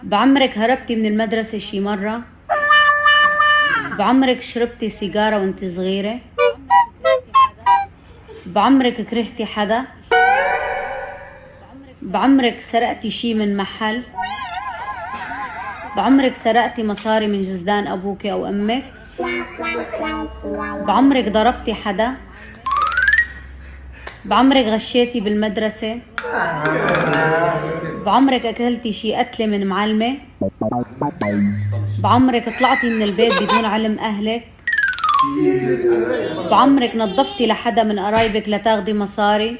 بعمرك هربتي من المدرسة شي مرة؟ بعمرك شربتي سيجارة وانت صغيرة؟ بعمرك كرهتي حدا؟ بعمرك سرقتي شي من محل؟ بعمرك سرقتي مصاري من جزدان أبوك أو أمك؟ بعمرك ضربتي حدا؟ بعمرك غشيتي بالمدرسة؟ بعمرك أكلتي شي قتلة من معلمة؟ بعمرك طلعتي من البيت بدون علم أهلك؟ بعمرك نظفتي لحدا من قرايبك لتاخدي مصاري؟